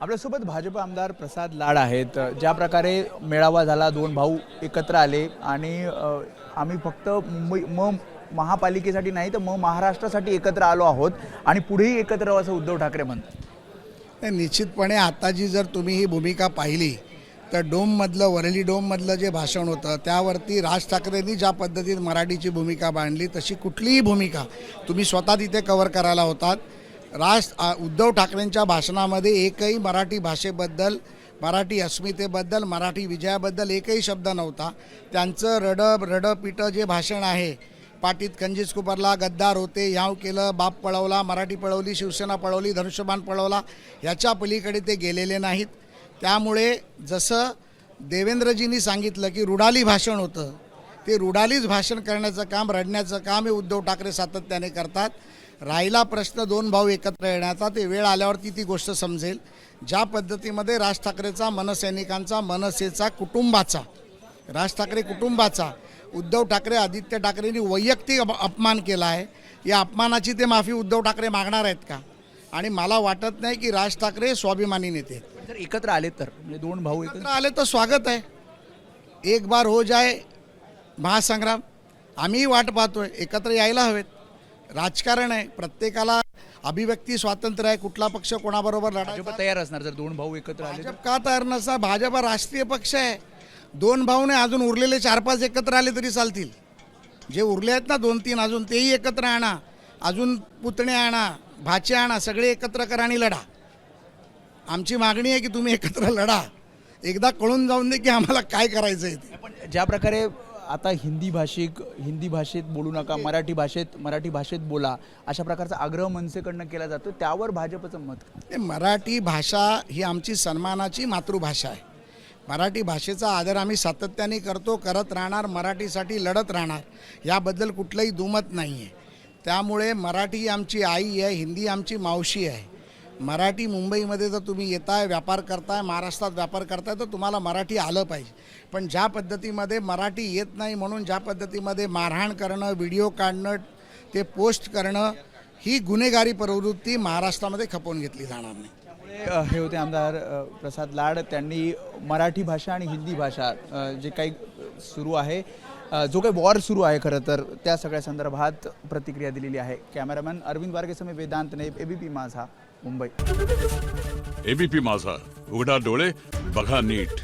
आपल्यासोबत भाजप आमदार प्रसाद लाड आहेत। ज्या प्रकारे मेळावा झाला, दोन भाऊ एकत्र आले आणि आम्ही फक्त मुंबई महापालिकेसाठी नाही तर महाराष्ट्रासाठी एकत्र आलो आहोत आणि पुढेही एकत्र राहू असं उद्धव ठाकरे म्हणतात। निश्चितपणे आताची जर तुम्ही ही भूमिका पाहिली तर डोममधलं वरळी डोममधलं जे भाषण होतं त्यावरती राज ठाकरेंनी ज्या पद्धतीत मराठीची भूमिका मांडली तशी कुठलीही भूमिका तुम्ही स्वतः तिथे कव्हर करायला होतात। उद्धव ठाकरेंच्या भाषणामध्ये एकही मराठी भाषेबद्दल, मराठी अस्मितेबद्दल, मराठी विजयाबद्दल एकही शब्द नव्हता। त्यांचं रडपिटं जे भाषण आहे, पाटीत खंजीस कुपरला, गद्दार होते, ह्याव केलं, बाप पळवला, मराठी पळवली, शिवसेना पळवली, धनुष्यबाण पळवला, याच्या पलीकडे ते गेलेले नाहीत। त्यामुळे जसं देवेंद्रजींनी सांगितलं की रुडाली भाषण होतं, ते रुडालीच भाषण करण्याचं काम, रडण्याचं काम हे उद्धव ठाकरे सातत्याने करतात। राहिला प्रश्न दोन भाऊ एकत्र येण्याचा, ते वेळ आल्यावरती ती गोष्ट समजेल। ज्या पद्धतीमध्ये राज ठाकरेचा, मनसैनिकांचा, मनसेचा, कुटुंबाचा, राज ठाकरे कुटुंबाचा उद्धव ठाकरे, आदित्य ठाकरेंनी वैयक्तिक अपमान केला आहे, या अपमानाची ते माफी उद्धव ठाकरे मागणार आहेत का? आणि मला वाटत नाही की राज ठाकरे स्वाभिमानी नेते आहेत। जर एकत्र आले तर म्हणजे दोन भाऊ एकत्र आले तर स्वागत आहे। एक बार हो जाए महासंग्राम, आम्ही वाट पाहतोय, एकत्र यायला हवेत। राजकारण आहे, प्रत्येकाला अभिव्यक्ती स्वातंत्र्य आहे, कुठला पक्ष कोणाबरोबर लढायचा तयार असणार जर दोन भाऊ एकत्र आले। भाजप का तयार नसा? भाजप हा राष्ट्रीय पक्ष आहे। दोन भाऊ नाही, अजून उरलेले 4-5 एकत्र आले तरी चालतील। जे उरले आहेत ना 2-3 अजून, तेही एकत्र आणा, अजून पुतणे आणा, भाचे आणा, सगळे एकत्र करा आणि लढा। आमची मागणी आहे की तुम्ही एकत्र लढा, एकदा कळून जाऊन दे की आम्हाला काय करायचं आहे ते। पण ज्या प्रकारे आता हिंदी भाषेत बोलू नका, मराठी भाषेत बोला, अशा प्रकारचा आग्रह मनसेकडनं केला जातो, त्यावर भाजपचं मत? मराठी भाषा ही आमची सन्मानाची मातृभाषा आहे। मराठी भाषेचा आदर आम्ही सातत्याने करतो, करत राहणार, मराठीसाठी लढत राहणार, याबद्दल कुठलंही दुमत नाही आहे। त्यामुळे मराठी आमची आई आहे, हिंदी आमची मावशी आहे। मराठी मुंबईमध्ये जर तुम्ही येताय, व्यापार करताय, महाराष्ट्रात व्यापार करताय, तर तुम्हाला मराठी आलं पाहिजे। पण ज्या पद्धतीमध्ये मराठी येत नाही म्हणून ज्या पद्धतीमध्ये मारहाण करणं, व्हिडिओ काढणं, ते पोस्ट करणं, ही गुन्हेगारी प्रवृत्ती महाराष्ट्रामध्ये खपवून घेतली जाणार नाही। त्यामुळे हे होते आमदार प्रसाद लाड। त्यांनी मराठी भाषा आणि हिंदी भाषा जे काही सुरू आहे, जो काही वॉर सुरू आहे खरं तर, त्या सगळ्या संदर्भात प्रतिक्रिया दिलेली आहे। कॅमेरामॅन अरविंद वारगेसह वेदांत नाईक, एबीपी माझा, मुंबई। एबीपी माझा, उघडा डोळे बघा नीट।